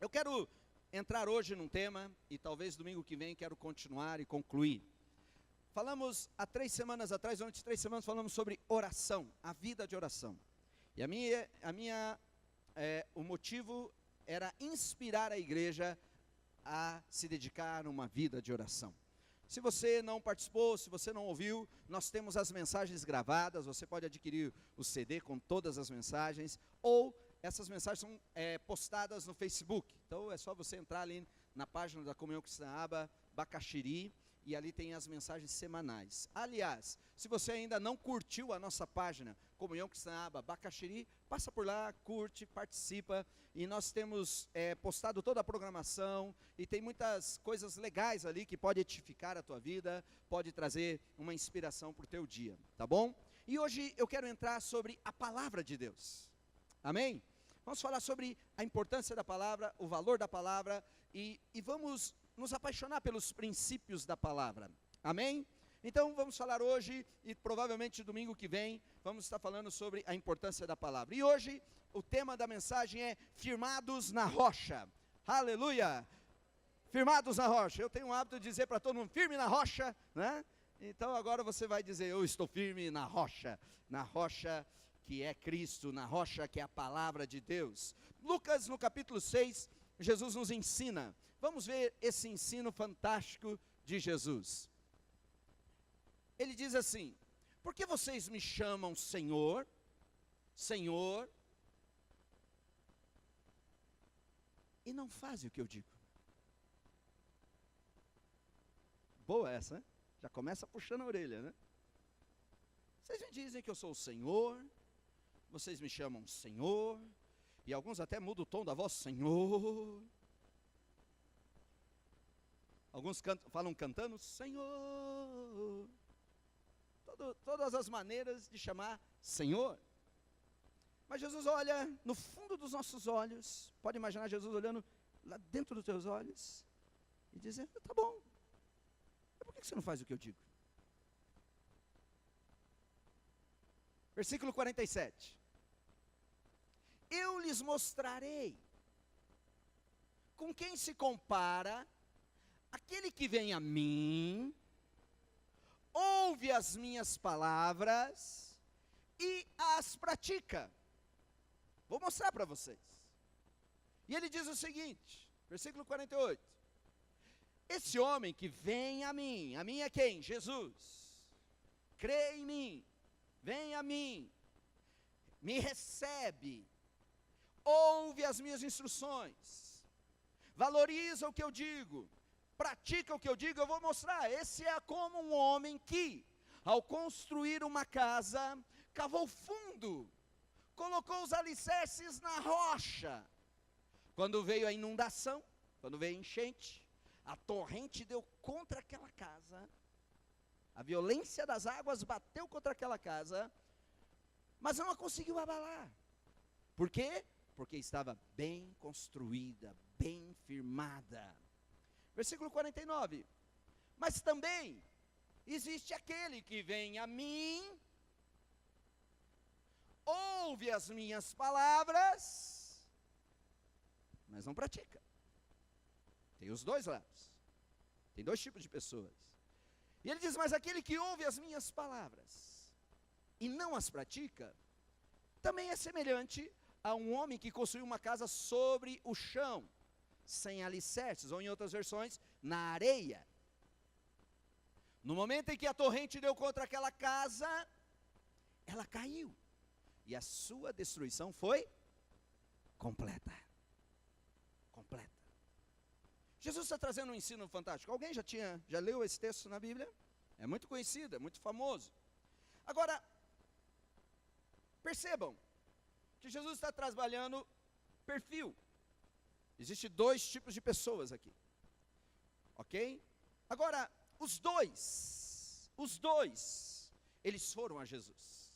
Eu quero entrar hoje num tema, e talvez domingo que vem quero continuar e concluir. Falamos há 3 semanas atrás, durante 3 semanas, falamos sobre oração, a vida de oração. E o motivo era inspirar a igreja a se dedicar a uma vida de oração. Se você não participou, se você não ouviu, nós temos as mensagens gravadas, você pode adquirir o CD com todas as mensagens, ou essas mensagens são postadas no Facebook. Então é só você entrar ali na página da Comunhão Cristã Aba, Bacaxiri, e ali tem as mensagens semanais. Aliás, se você ainda não curtiu a nossa página, Comunhão Cristã Aba, Bacaxiri, passa por lá, curte, participa, e nós temos postado toda a programação, e tem muitas coisas legais ali que pode edificar a tua vida, pode trazer uma inspiração para o teu dia, tá bom? E hoje eu quero entrar sobre a palavra de Deus, amém? Vamos falar sobre a importância da palavra, o valor da palavra, e vamos nos apaixonar pelos princípios da palavra, amém? Então vamos falar hoje, e provavelmente domingo que vem, vamos estar falando sobre a importância da palavra. E hoje, o tema da mensagem é firmados na rocha, aleluia! Firmados na rocha. Eu tenho o hábito de dizer para todo mundo, firme na rocha, né? Então agora você vai dizer, eu estou firme na rocha que é Cristo, na rocha que é a palavra de Deus. Lucas, no capítulo 6, Jesus nos ensina. Vamos ver esse ensino fantástico de Jesus. Ele diz assim: por que vocês me chamam Senhor, Senhor, e não fazem o que eu digo? Boa essa, né? Já começa puxando a orelha, né? Vocês me dizem que eu sou o Senhor, vocês me chamam Senhor, e alguns até mudam o tom da voz, Senhor. Alguns falam cantando, Senhor. Todas as maneiras de chamar Senhor. Mas Jesus olha no fundo dos nossos olhos, pode imaginar Jesus olhando lá dentro dos teus olhos, e dizendo, tá bom, mas por que você não faz o que eu digo? Versículo 47. Eu lhes mostrarei com quem se compara aquele que vem a mim, ouve as minhas palavras e as pratica. Vou mostrar para vocês. E ele diz o seguinte, versículo 48. Esse homem que vem a mim é quem? Jesus. Crê em mim, vem a mim, me recebe, ouve as minhas instruções, valoriza o que eu digo, pratica o que eu digo. Eu vou mostrar. Esse é como um homem que, ao construir uma casa, cavou fundo, colocou os alicerces na rocha. Quando veio a inundação, quando veio a enchente, a torrente deu contra aquela casa, a violência das águas bateu contra aquela casa, mas não a conseguiu abalar. Por quê? Porque estava bem construída, bem firmada. Versículo 49. Mas também existe aquele que vem a mim, ouve as minhas palavras, mas não pratica. Tem os dois lados. Tem 2 tipos de pessoas. E ele diz, mas aquele que ouve as minhas palavras e não as pratica, também é semelhante a um homem que construiu uma casa sobre o chão, sem alicerces, ou em outras versões, na areia. No momento em que a torrente deu contra aquela casa, ela caiu, e a sua destruição foi completa. Completa. Jesus está trazendo um ensino fantástico. Alguém já leu esse texto na Bíblia? É muito conhecido, é muito famoso. Agora, percebam que Jesus está trabalhando perfil. Existem 2 tipos de pessoas aqui, ok? Agora, os dois, eles foram a Jesus.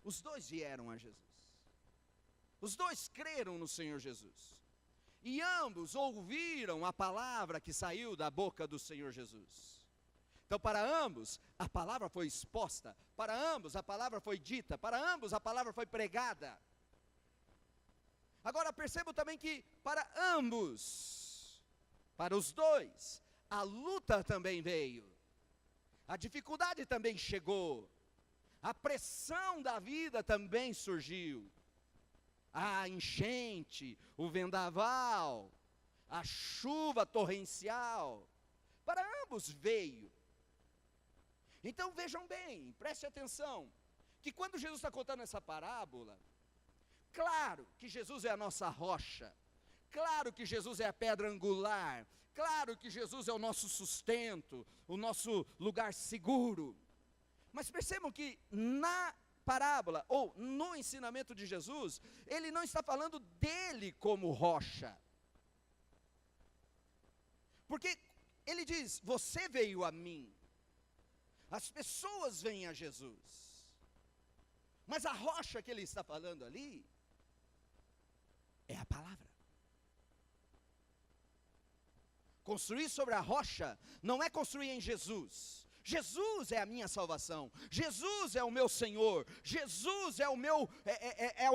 Os 2 vieram a Jesus. Os 2 creram no Senhor Jesus. E ambos ouviram a palavra que saiu da boca do Senhor Jesus. Então, para ambos, a palavra foi exposta. Para ambos, a palavra foi dita. Para ambos, a palavra foi pregada. Agora percebo também que para ambos, para os dois, a luta também veio. A dificuldade também chegou. A pressão da vida também surgiu. A enchente, o vendaval, a chuva torrencial, para ambos veio. Então vejam bem, preste atenção, que quando Jesus está contando essa parábola, claro que Jesus é a nossa rocha, claro que Jesus é a pedra angular, claro que Jesus é o nosso sustento, o nosso lugar seguro. Mas percebam que na parábola, ou no ensinamento de Jesus, ele não está falando dele como rocha. Porque ele diz, você veio a mim. As pessoas vêm a Jesus. Mas a rocha que ele está falando ali, é a palavra. Construir sobre a rocha, não é construir em Jesus. Jesus é a minha salvação, Jesus é o meu Senhor, Jesus é o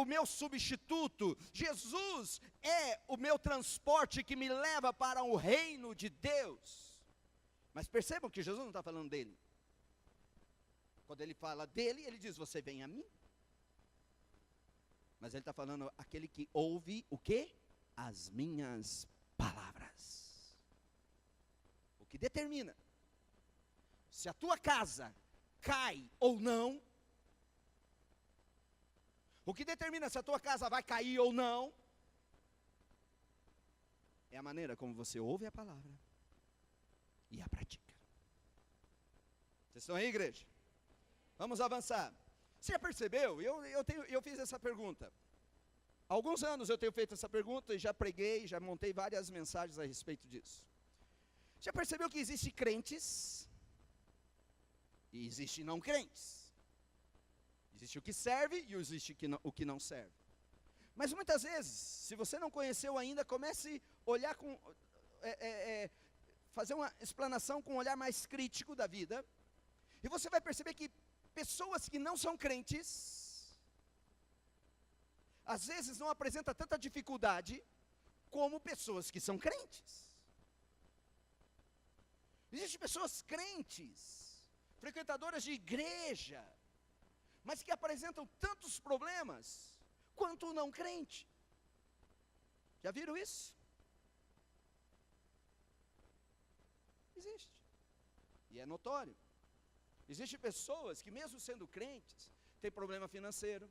meu substituto, Jesus é o meu transporte que me leva para o reino de Deus. Mas percebam que Jesus não está falando dele. Quando ele fala dele, ele diz, você vem a mim. Mas ele está falando, aquele que ouve o quê? As minhas palavras. O que determina se a tua casa cai ou não, o que determina se a tua casa vai cair ou não, é a maneira como você ouve a palavra e a pratica. Vocês estão aí, igreja? Vamos avançar. Você já percebeu? Eu fiz essa pergunta. Há alguns anos eu tenho feito essa pergunta e já preguei, já montei várias mensagens a respeito disso. Já percebeu que existem crentes e existe não crentes? Existe o que serve e existe o que não serve. Mas muitas vezes, se você não conheceu ainda, comece a olhar fazer uma explanação com um olhar mais crítico da vida, e você vai perceber que pessoas que não são crentes, às vezes não apresentam tanta dificuldade como pessoas que são crentes. Existem pessoas crentes, frequentadoras de igreja, mas que apresentam tantos problemas quanto o não crente. Já viram isso? Existe. E é notório. Existem pessoas que mesmo sendo crentes, têm problema financeiro.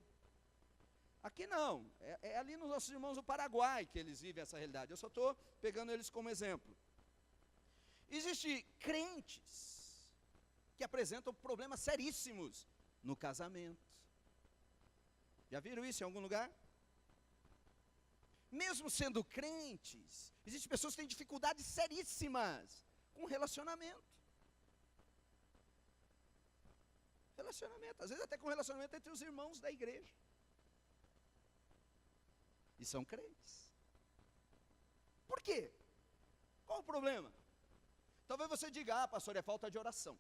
Aqui não, é ali nos nossos irmãos do Paraguai que eles vivem essa realidade. Eu só estou pegando eles como exemplo. Existem crentes que apresentam problemas seríssimos no casamento. Já viram isso em algum lugar? Mesmo sendo crentes, existem pessoas que têm dificuldades seríssimas com relacionamento. Relacionamento, às vezes até com relacionamento entre os irmãos da igreja. E são crentes. Por quê? Qual o problema? Talvez você diga, pastor, é falta de oração.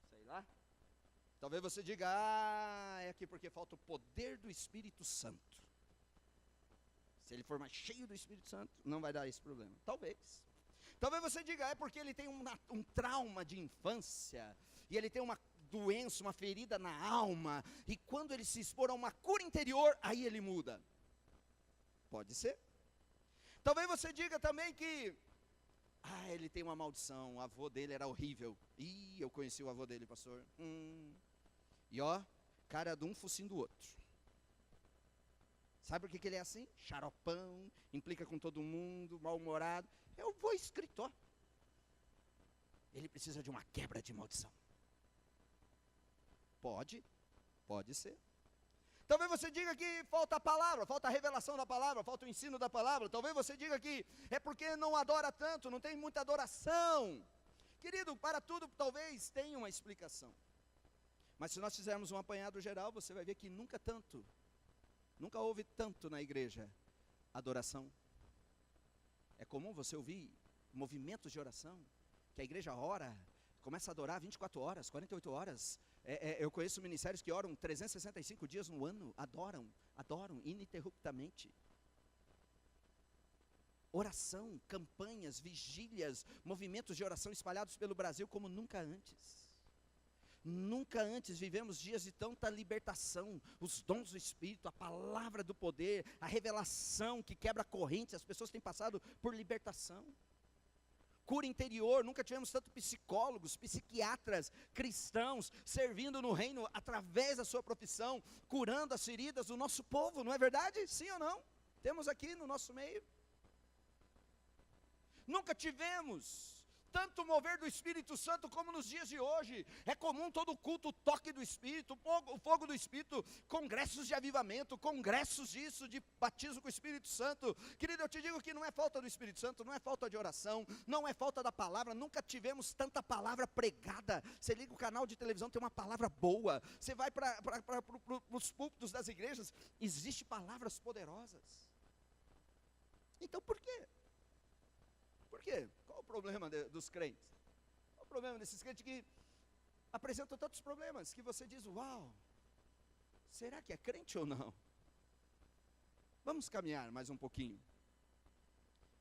Sei lá. Talvez você diga, é aqui porque falta o poder do Espírito Santo. Se ele for mais cheio do Espírito Santo, não vai dar esse problema. Talvez. Talvez você diga, é porque ele tem um trauma de infância, e ele tem uma doença, uma ferida na alma, e quando ele se expor a uma cura interior, aí ele muda. Pode ser. Talvez você diga também que, ele tem uma maldição, o avô dele era horrível. Eu conheci o avô dele, pastor. E cara de um, focinho do outro. Sabe por que ele é assim? Xaropão, implica com todo mundo, mal-humorado. É o vô escritor. Ele precisa de uma quebra de maldição. Pode ser. Talvez você diga que falta a palavra, falta a revelação da palavra, falta o ensino da palavra. Talvez você diga que é porque não adora tanto, não tem muita adoração. Querido, para tudo talvez tenha uma explicação. Mas se nós fizermos um apanhado geral, você vai ver que nunca houve tanto na igreja adoração. É comum você ouvir movimentos de oração, que a igreja ora começa a adorar 24 horas, 48 horas. Eu conheço ministérios que oram 365 dias no ano, adoram ininterruptamente. Oração, campanhas, vigílias, movimentos de oração espalhados pelo Brasil como nunca antes. Nunca antes vivemos dias de tanta libertação, os dons do Espírito, a palavra do poder, a revelação que quebra correntes, as pessoas têm passado por libertação. Cura interior, nunca tivemos tanto psicólogos, psiquiatras, cristãos, servindo no reino através da sua profissão, curando as feridas do nosso povo, não é verdade? Sim ou não? Temos aqui no nosso meio. Nunca tivemos tanto mover do Espírito Santo como nos dias de hoje. É comum todo culto, o toque do Espírito, o fogo do Espírito, congressos de avivamento, congressos disso, de batismo com o Espírito Santo. Querido, eu te digo que não é falta do Espírito Santo, não é falta de oração, não é falta da palavra, nunca tivemos tanta palavra pregada. Você liga o canal de televisão, tem uma palavra boa. Você vai para os púlpitos das igrejas, existem palavras poderosas. Então por quê? Por quê? Qual o problema dos crentes? Qual o problema desses crentes que apresentam tantos problemas, que você diz, uau, será que é crente ou não? Vamos caminhar mais um pouquinho.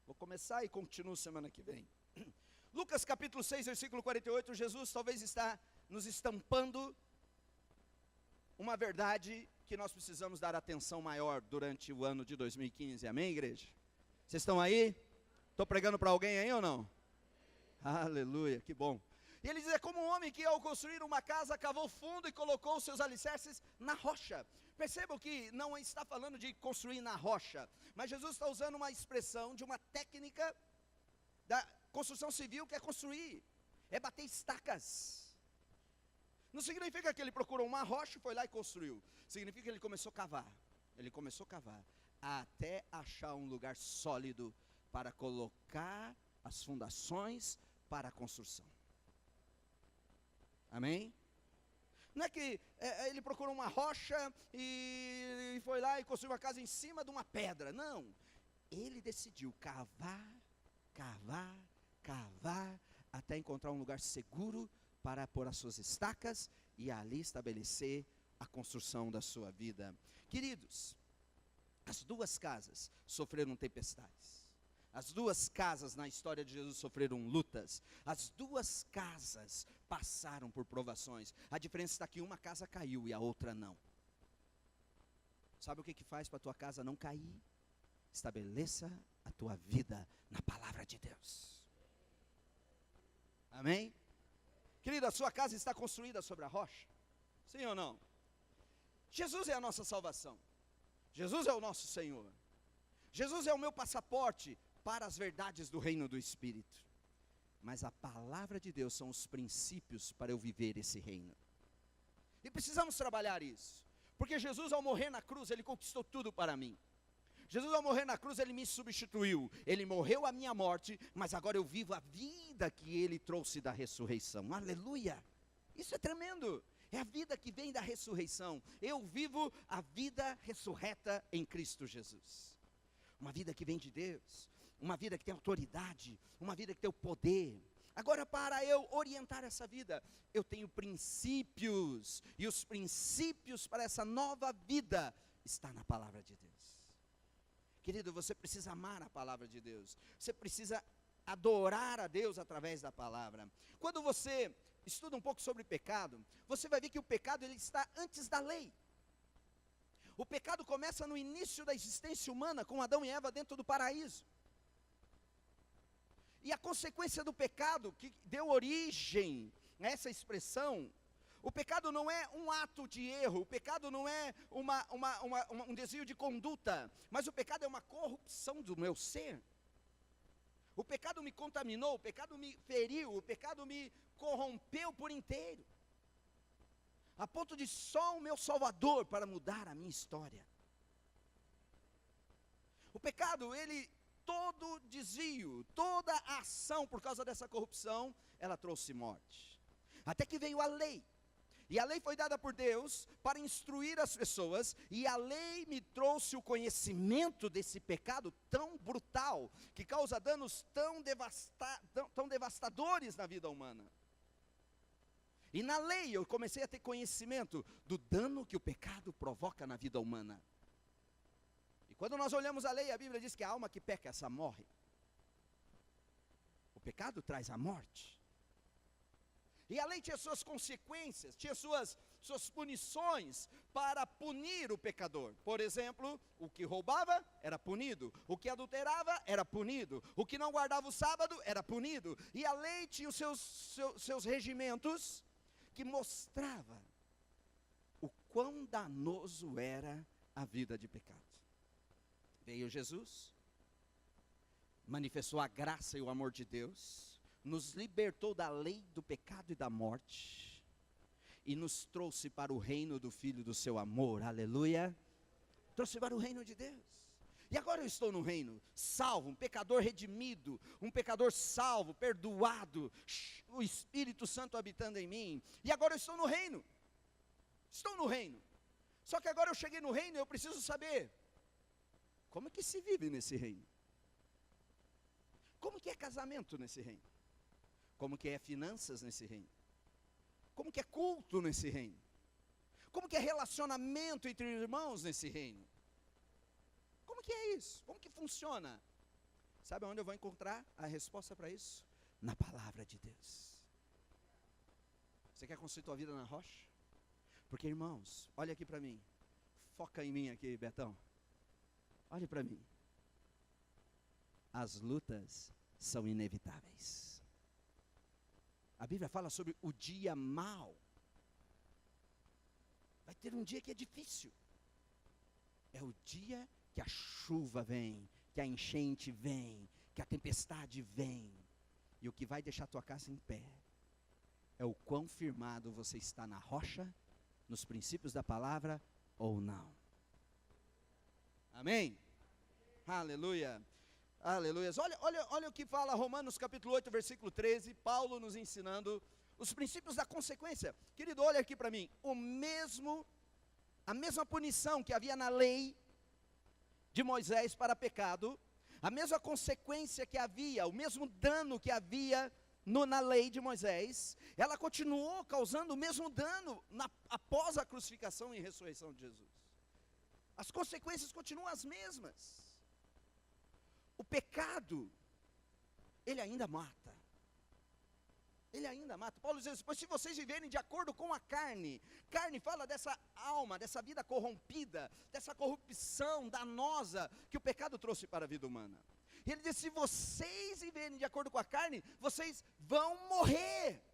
Vou começar e continuo semana que vem. Lucas capítulo 6, versículo 48, Jesus talvez está nos estampando uma verdade que nós precisamos dar atenção maior durante o ano de 2015, amém, igreja? Vocês estão aí? Estou pregando para alguém aí ou não? Aleluia, que bom. E ele diz, é como um homem que ao construir uma casa, cavou fundo e colocou os seus alicerces na rocha. Percebam que não está falando de construir na rocha, mas Jesus está usando uma expressão de uma técnica da construção civil, que é construir, é bater estacas. Não significa que ele procurou uma rocha e foi lá e construiu. Significa que ele começou a cavar, até achar um lugar sólido para colocar as fundações para a construção. Amém? Não é que ele procurou uma rocha e foi lá e construiu uma casa em cima de uma pedra. Não. Ele decidiu cavar, até encontrar um lugar seguro para pôr as suas estacas e ali estabelecer a construção da sua vida. Queridos, as duas casas sofreram tempestades. As duas casas na história de Jesus sofreram lutas. As duas casas passaram por provações. A diferença está que uma casa caiu e a outra não. Sabe o que faz para a tua casa não cair? Estabeleça a tua vida na palavra de Deus. Amém? Querida, a sua casa está construída sobre a rocha? Sim ou não? Jesus é a nossa salvação. Jesus é o nosso Senhor. Jesus é o meu passaporte para as verdades do reino do Espírito. Mas a palavra de Deus são os princípios para eu viver esse reino. E precisamos trabalhar isso. Porque Jesus, ao morrer na cruz, Ele conquistou tudo para mim. Jesus, ao morrer na cruz, Ele me substituiu. Ele morreu a minha morte, mas agora eu vivo a vida que Ele trouxe da ressurreição. Aleluia! Isso é tremendo. É a vida que vem da ressurreição. Eu vivo a vida ressurreta em Cristo Jesus. Uma vida que vem de Deus. Uma vida que tem autoridade, uma vida que tem o poder. Agora, para eu orientar essa vida, eu tenho princípios, e os princípios para essa nova vida está na palavra de Deus. Querido, você precisa amar a palavra de Deus, você precisa adorar a Deus através da palavra. Quando você estuda um pouco sobre pecado, você vai ver que o pecado ele está antes da lei. O pecado começa no início da existência humana, com Adão e Eva dentro do paraíso. E a consequência do pecado, que deu origem a essa expressão, o pecado não é um ato de erro, o pecado não é um desvio de conduta, mas o pecado é uma corrupção do meu ser. O pecado me contaminou, o pecado me feriu, o pecado me corrompeu por inteiro, a ponto de só o meu Salvador para mudar a minha história. O pecado, todo desvio, toda ação por causa dessa corrupção, ela trouxe morte. Até que veio a lei. E a lei foi dada por Deus para instruir as pessoas, e a lei me trouxe o conhecimento desse pecado tão brutal, que causa danos tão devastadores na vida humana. E na lei eu comecei a ter conhecimento do dano que o pecado provoca na vida humana. E quando nós olhamos a lei, a Bíblia diz que a alma que peca, essa morre. O pecado traz a morte. E a lei tinha suas consequências, tinha suas punições para punir o pecador. Por exemplo, o que roubava era punido, o que adulterava era punido, o que não guardava o sábado era punido. E a lei tinha os seus regimentos que mostrava o quão danoso era a vida de pecado. Veio Jesus, manifestou a graça e o amor de Deus, nos libertou da lei do pecado e da morte, e nos trouxe para o reino do Filho do seu amor, aleluia, trouxe para o reino de Deus. E agora eu estou no reino, salvo, um pecador redimido, um pecador salvo, perdoado, o Espírito Santo habitando em mim, e agora eu estou no reino, só que agora eu cheguei no reino e eu preciso saber, como que se vive nesse reino? Como que é casamento nesse reino? Como que é finanças nesse reino? Como que é culto nesse reino? Como que é relacionamento entre irmãos nesse reino? Como que é isso? Como que funciona? Sabe onde eu vou encontrar a resposta para isso? Na palavra de Deus. Você quer construir tua vida na rocha? Porque, irmãos, olha aqui para mim. Foca em mim aqui, Betão. Olhe para mim. As lutas são inevitáveis. A Bíblia fala sobre o dia mau. Vai ter um dia que é difícil. É o dia que a chuva vem, que a enchente vem, que a tempestade vem. E o que vai deixar a tua casa em pé é o quão firmado você está na rocha, nos princípios da palavra ou não. Amém? Aleluia. Aleluia. Olha o que fala Romanos capítulo 8, versículo 13, Paulo nos ensinando os princípios da consequência. Querido, olha aqui para mim, a mesma punição que havia na lei de Moisés para pecado, a mesma consequência que havia, o mesmo dano que havia na lei de Moisés, ela continuou causando o mesmo dano após a crucificação e ressurreição de Jesus. As consequências continuam as mesmas. O pecado, ele ainda mata. Ele ainda mata. Paulo diz, pois se vocês viverem de acordo com a carne fala dessa alma, dessa vida corrompida, dessa corrupção danosa que o pecado trouxe para a vida humana. E ele diz, se vocês viverem de acordo com a carne, vocês vão morrer.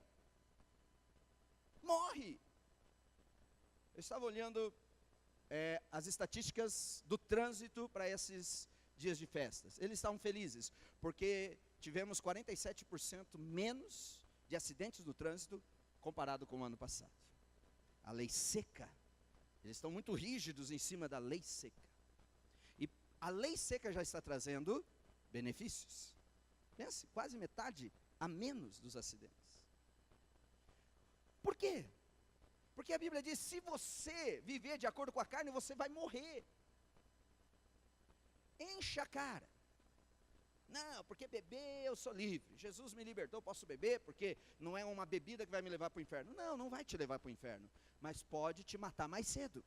Morre. Eu estava olhando as estatísticas do trânsito para esses dias de festas. Eles estavam felizes, porque tivemos 47% menos de acidentes no trânsito comparado com o ano passado. A lei seca, eles estão muito rígidos em cima da lei seca. E a lei seca já está trazendo benefícios. Pense, quase metade a menos dos acidentes. Por quê? Porque a Bíblia diz, se você viver de acordo com a carne, você vai morrer. Encha a cara. Não, porque beber eu sou livre. Jesus me libertou, posso beber, porque não é uma bebida que vai me levar para o inferno. Não, não vai te levar para o inferno, mas pode te matar mais cedo.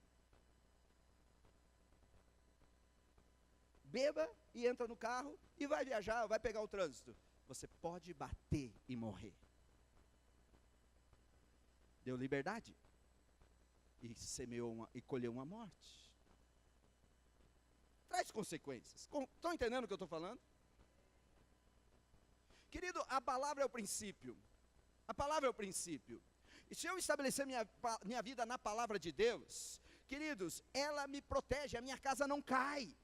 Beba e entra no carro e vai viajar, vai pegar o trânsito. Você pode bater e morrer. Deu liberdade e semeou e colheu uma morte. Traz consequências. Estão entendendo o que eu estou falando? Querido, a palavra é o princípio. A palavra é o princípio. E se eu estabelecer minha vida na palavra de Deus, queridos, ela me protege, a minha casa não cai.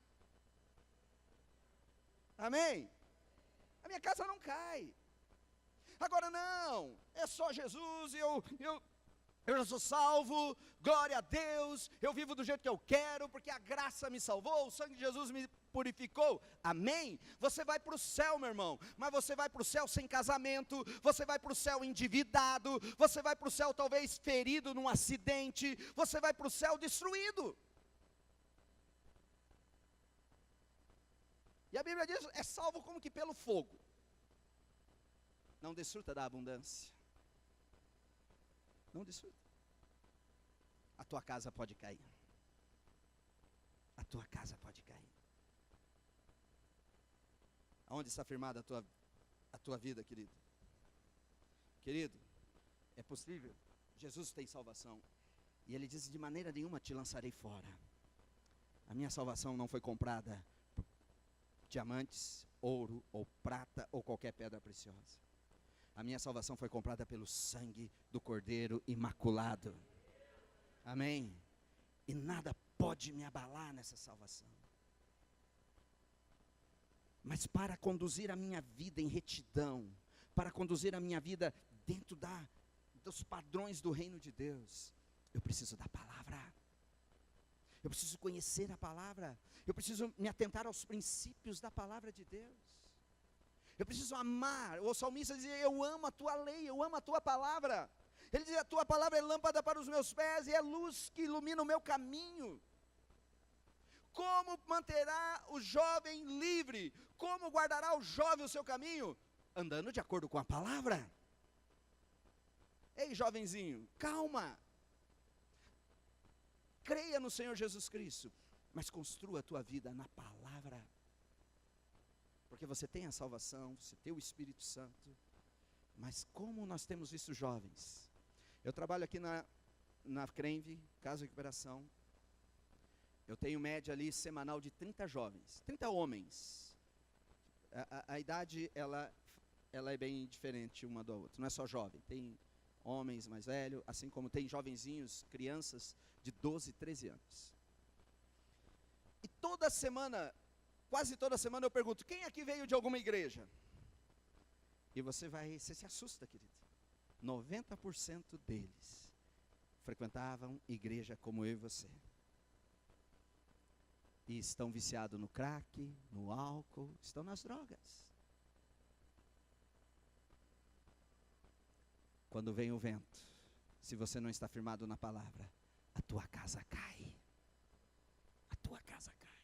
Amém? A minha casa não cai. Agora não, é só Jesus e eu já sou salvo, glória a Deus, eu vivo do jeito que eu quero, porque a graça me salvou, o sangue de Jesus me purificou, amém? Você vai para o céu, meu irmão, mas você vai para o céu sem casamento, você vai para o céu endividado, você vai para o céu talvez ferido num acidente, você vai para o céu destruído. E a Bíblia diz, é salvo como que pelo fogo. Não desfruta da abundância. Não desfruta. A tua casa pode cair. A tua casa pode cair. Aonde está firmada a tua vida, querido? Querido, é possível. Jesus tem salvação. E ele diz: de maneira nenhuma te lançarei fora. A minha salvação não foi comprada por diamantes, ouro ou prata ou qualquer pedra preciosa. A minha salvação foi comprada pelo sangue do Cordeiro imaculado. Amém? E nada pode me abalar nessa salvação. Mas para conduzir a minha vida em retidão, para conduzir a minha vida dentro dos padrões do reino de Deus, eu preciso da palavra. Eu preciso conhecer a palavra. Eu preciso me atentar aos princípios da palavra de Deus. Eu preciso amar. O salmista dizia: eu amo a tua lei, eu amo a tua palavra. Ele dizia: a tua palavra é lâmpada para os meus pés e é luz que ilumina o meu caminho. Como manterá o jovem livre? Como guardará o jovem o seu caminho? Andando de acordo com a palavra. Ei, jovenzinho, calma. Creia no Senhor Jesus Cristo, mas construa a tua vida na palavra. Porque você tem a salvação, você tem o Espírito Santo. Mas como nós temos visto jovens? Eu trabalho aqui na CRENV, Casa de Recuperação. Eu tenho média ali semanal de 30 jovens, 30 homens. A idade, ela é bem diferente uma da outra. Não é só jovem, tem homens mais velhos, assim como tem jovenzinhos, crianças de 12, 13 anos. E toda semana, quase toda semana eu pergunto: quem aqui veio de alguma igreja? E você se assusta, querido. 90% deles frequentavam igreja como eu e você. E estão viciados no crack, no álcool, estão nas drogas. Quando vem o vento, se você não está firmado na palavra, a tua casa cai. A tua casa cai.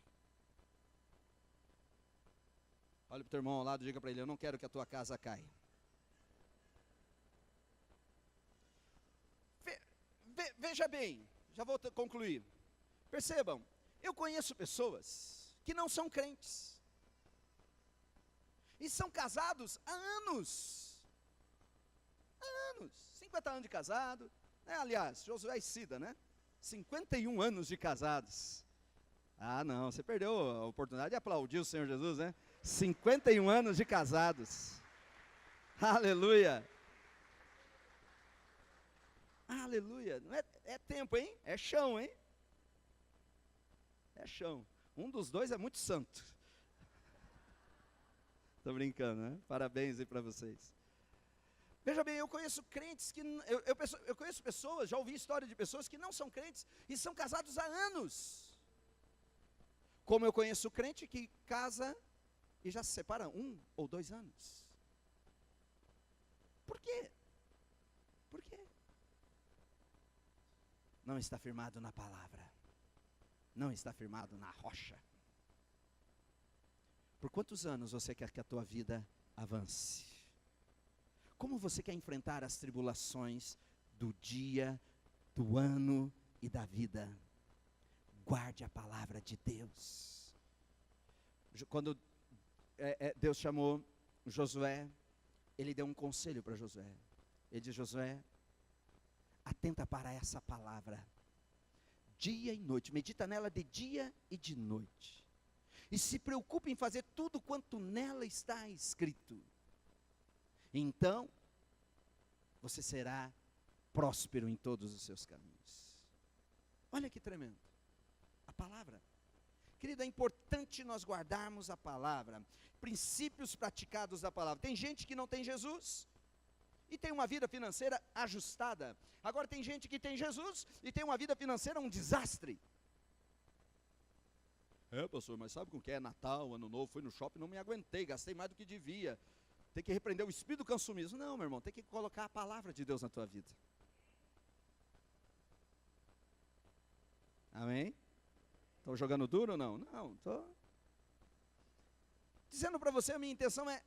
Olha para o teu irmão ao lado e diga para ele: eu não quero que a tua casa caia. Veja bem, já vou concluir. Percebam, eu conheço pessoas que não são crentes. E são casados há anos. Há anos. 50 anos de casado. Aliás, Josué e Cida, né? 51 anos de casados. Ah, não, você perdeu a oportunidade de aplaudir o Senhor Jesus, né? 51 anos de casados. Aleluia. Aleluia. Não é tempo, hein? É chão, hein? É chão. Um dos dois é muito santo. Estou brincando, né? Parabéns aí para vocês. Veja bem, eu conheço crentes que... Eu conheço pessoas, já ouvi história de pessoas que não são crentes e são casados há anos. Como eu conheço crente que casa e já se separa 1 ou 2 anos. Por quê? Por quê? Não está firmado na palavra. Não está firmado na rocha. Por quantos anos você quer que a tua vida avance? Como você quer enfrentar as tribulações do dia, do ano e da vida? Guarde a palavra de Deus. Quando Deus chamou Josué, ele deu um conselho para Josué. Ele disse: Josué, atenta para essa palavra, dia e noite, medita nela de dia e de noite, e se preocupe em fazer tudo quanto nela está escrito, então você será próspero em todos os seus caminhos. Olha que tremendo, a palavra. Querido, é importante nós guardarmos a palavra, princípios praticados da palavra. Tem gente que não tem Jesus e tem uma vida financeira ajustada. Agora tem gente que tem Jesus e tem uma vida financeira um desastre. Pastor, mas sabe com o que é Natal, Ano Novo? Fui no shopping, não me aguentei, gastei mais do que devia. Tem que repreender o espírito do consumismo. Não, meu irmão, tem que colocar a palavra de Deus na tua vida. Amém? Estou jogando duro ou não? Não, estou dizendo para você, a minha intenção é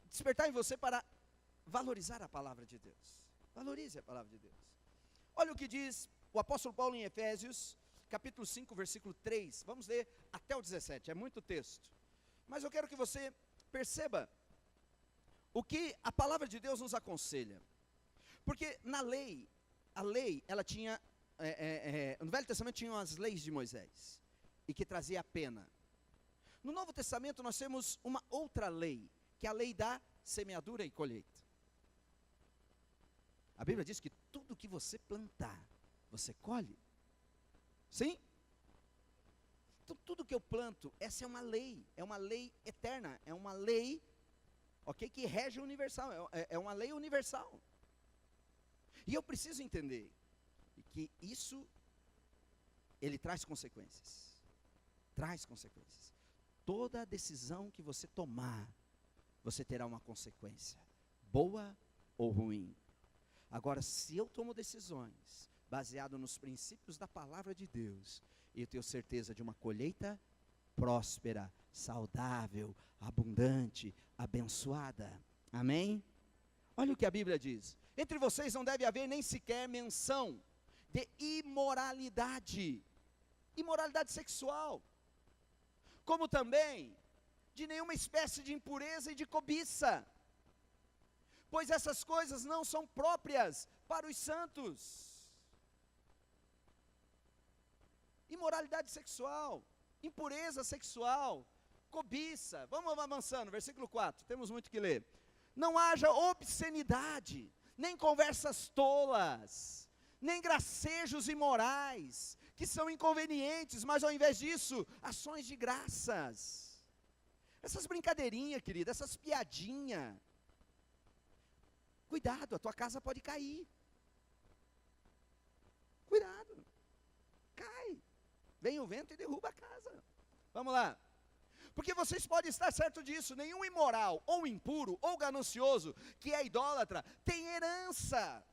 despertar em você para valorizar a palavra de Deus. Valorize a palavra de Deus. Olha o que diz o apóstolo Paulo em Efésios, capítulo 5, versículo 3. Vamos ler até o 17, é muito texto. Mas eu quero que você perceba o que a palavra de Deus nos aconselha. Porque na lei, a lei, ela tinha, no Velho Testamento tinham as leis de Moisés, e que trazia a pena. No Novo Testamento nós temos uma outra lei, que é a lei da semeadura e colheita. A Bíblia diz que tudo que você plantar, você colhe. Sim? Então tudo que eu planto, essa é uma lei eterna, é uma lei, ok, que rege o universal, é uma lei universal. E eu preciso entender que isso, ele traz consequências. Traz consequências. Toda decisão que você tomar, você terá uma consequência, boa ou ruim. Agora, se eu tomo decisões baseado nos princípios da palavra de Deus, eu tenho certeza de uma colheita próspera, saudável, abundante, abençoada. Amém? Olha o que a Bíblia diz. Entre vocês não deve haver nem sequer menção de imoralidade, imoralidade sexual, como também de nenhuma espécie de impureza e de cobiça, pois essas coisas não são próprias para os santos. Imoralidade sexual, impureza sexual, cobiça. Vamos avançando, versículo 4, temos muito que ler. Não haja obscenidade, nem conversas tolas, nem gracejos imorais, que são inconvenientes, mas ao invés disso, ações de graças. Essas brincadeirinhas, querida, essas piadinhas. Cuidado, a tua casa pode cair. Cuidado. Cai. Vem o vento e derruba a casa. Vamos lá. Porque vocês podem estar certo disso, nenhum imoral, ou impuro, ou ganancioso, que é idólatra, tem herança.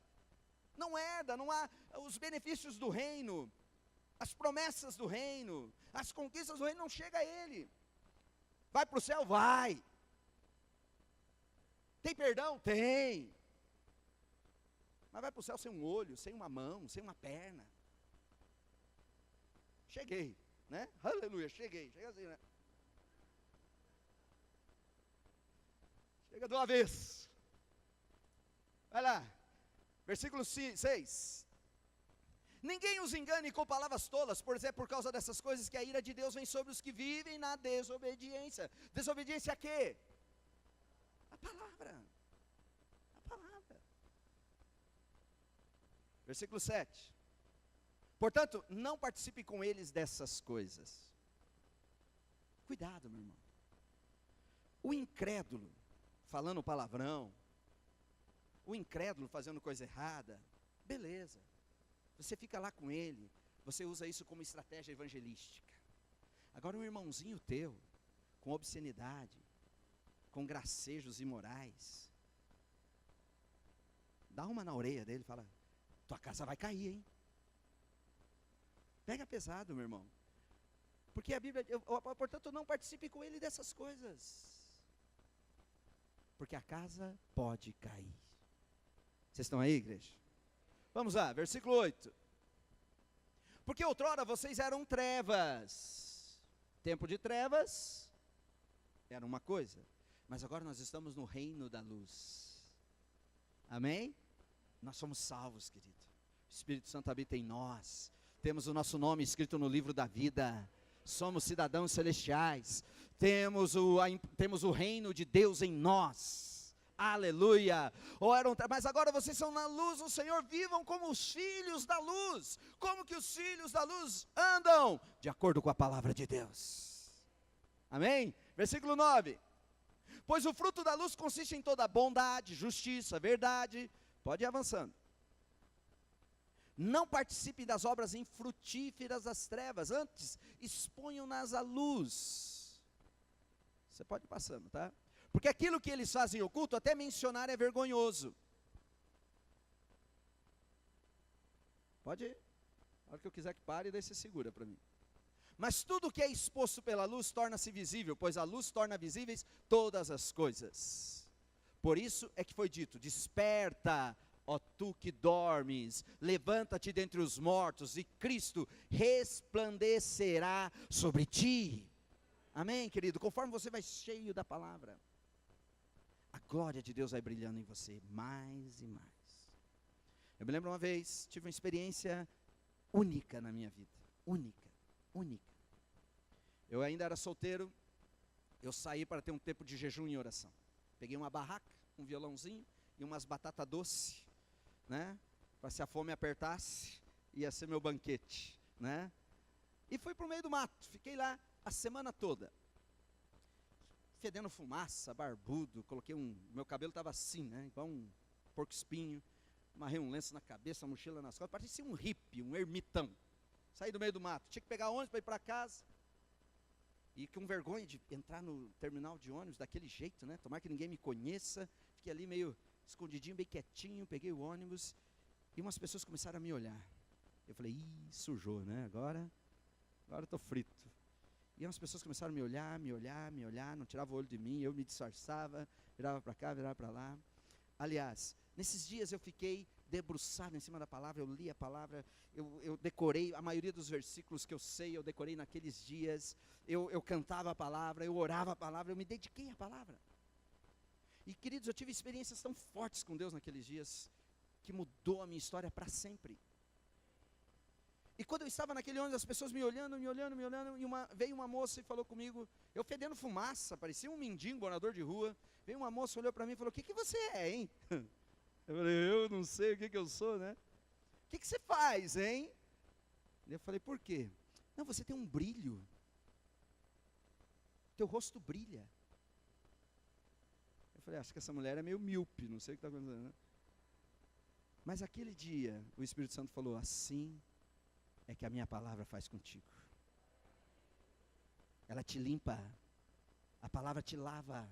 Não herda, não há os benefícios do reino, as promessas do reino, as conquistas do reino não chegam a ele. Vai para o céu? Vai. Tem perdão? Tem. Mas vai para o céu sem um olho, sem uma mão, sem uma perna. Cheguei, né? Aleluia, cheguei assim, né? Chega de uma vez. Vai lá. Versículo 6. Ninguém os engane com palavras tolas, pois é por causa dessas coisas que a ira de Deus vem sobre os que vivem na desobediência. Desobediência a quê? A palavra. A palavra. Versículo 7. Portanto, não participe com eles dessas coisas. Cuidado, meu irmão. O incrédulo, falando palavrão, o incrédulo fazendo coisa errada, beleza. Você fica lá com ele, você usa isso como estratégia evangelística. Agora um irmãozinho teu, com obscenidade, com gracejos imorais, dá uma na orelha dele e fala, tua casa vai cair, hein? Pega pesado, meu irmão. Porque a Bíblia, portanto, não participe com ele dessas coisas. Porque a casa pode cair. Vocês estão aí, igreja? Vamos lá, versículo 8. Porque outrora vocês eram trevas. Tempo de trevas era uma coisa. Mas agora nós estamos no reino da luz. Amém? Nós somos salvos, querido. O Espírito Santo habita em nós. Temos o nosso nome escrito no livro da vida. Somos cidadãos celestiais. Temos o reino de Deus em nós. Aleluia. Mas agora vocês são na luz do Senhor. Vivam como os filhos da luz. Como que os filhos da luz andam? De acordo com a palavra de Deus. Amém? Versículo 9. Pois o fruto da luz consiste em toda bondade, justiça, verdade. Pode ir avançando. Não participe das obras infrutíferas das trevas, antes exponham-nas à luz. Você pode ir passando, tá? Porque aquilo que eles fazem oculto, até mencionar é vergonhoso. Pode ir. A hora que eu quiser que pare, daí você segura para mim. Mas tudo que é exposto pela luz torna-se visível, pois a luz torna visíveis todas as coisas. Por isso é que foi dito, desperta, Ó tu que dormes, levanta-te dentre os mortos, e Cristo resplandecerá sobre ti. Amém, querido? Conforme você vai cheio da palavra, a glória de Deus vai brilhando em você, mais e mais. Eu me lembro uma vez, tive uma experiência única na minha vida, única. Eu ainda era solteiro, eu saí para ter um tempo de jejum e oração. Peguei uma barraca, um violãozinho e umas batatas doces, né? Para se a fome apertasse, ia ser meu banquete, né? E fui para o meio do mato, fiquei lá a semana toda, fedendo fumaça, barbudo, meu cabelo estava assim, né? Igual um porco espinho, amarrei um lenço na cabeça, uma mochila nas costas, parecia um hippie, um ermitão. Saí do meio do mato, tinha que pegar ônibus para ir para casa, e com vergonha de entrar no terminal de ônibus daquele jeito, né? Tomara que ninguém me conheça, fiquei ali meio escondidinho, bem quietinho, peguei o ônibus, e umas pessoas começaram a me olhar. Eu falei, sujou, né? Agora eu estou frito. E umas pessoas começaram a me olhar, não tirava o olho de mim, eu me disfarçava, virava para cá, virava para lá. Aliás, nesses dias eu fiquei debruçado em cima da palavra, eu li a palavra, eu decorei, a maioria dos versículos que eu sei, eu decorei naqueles dias, eu cantava a palavra, eu orava a palavra, eu me dediquei à palavra. E queridos, eu tive experiências tão fortes com Deus naqueles dias, que mudou a minha história para sempre. E quando eu estava naquele ônibus, as pessoas me olhando, e veio uma moça e falou comigo, eu fedendo fumaça, parecia um mendigo, morador de rua, veio uma moça, olhou para mim e falou, o que você é, hein? Eu falei, eu não sei o que eu sou, né? O que você faz, hein? Eu falei, por quê? Não, você tem um brilho, teu rosto brilha. Eu falei, acho que essa mulher é meio míope, não sei o que está acontecendo, né? Mas aquele dia, o Espírito Santo falou, assim é que a minha palavra faz contigo. Ela te limpa, a palavra te lava,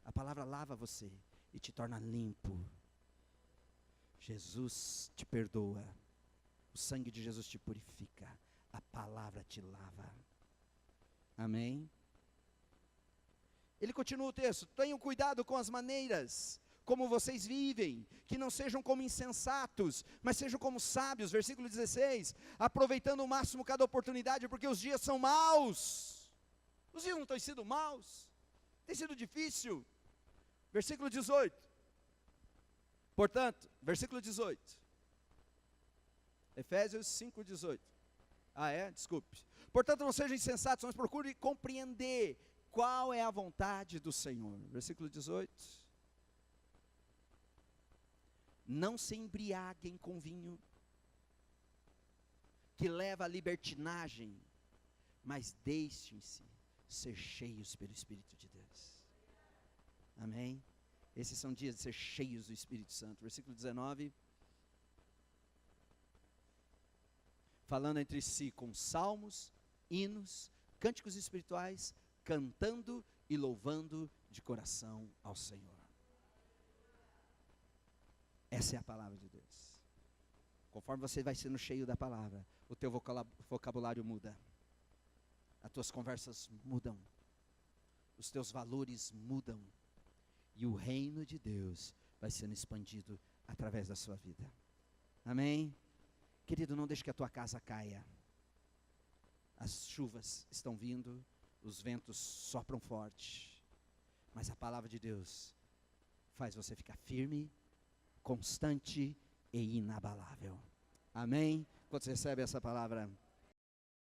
a palavra lava você e te torna limpo. Jesus te perdoa, o sangue de Jesus te purifica, a palavra te lava. Amém? Ele continua o texto, tenham cuidado com as maneiras como vocês vivem, que não sejam como insensatos, mas sejam como sábios, versículo 16, aproveitando ao máximo cada oportunidade, porque os dias são maus. Os dias não têm sido maus, tem sido difícil. Versículo 18, portanto, versículo 18, Efésios 5:18, desculpe. Portanto, não sejam insensatos, mas procure compreender qual é a vontade do Senhor. Versículo 18, não se embriaguem com vinho, que leva à libertinagem, mas deixem-se ser cheios pelo Espírito de Deus. Amém? Esses são dias de ser cheios do Espírito Santo. Versículo 19, falando entre si com salmos, hinos, cânticos espirituais, cantando e louvando de coração ao Senhor. Essa é a palavra de Deus. Conforme você vai sendo cheio da palavra, o teu vocabulário muda, as tuas conversas mudam, os teus valores mudam, e o reino de Deus vai sendo expandido através da sua vida. Amém? Querido, não deixe que a tua casa caia. As chuvas estão vindo, os ventos sopram forte, mas a palavra de Deus faz você ficar firme, constante e inabalável. Amém? Quando você recebe essa palavra,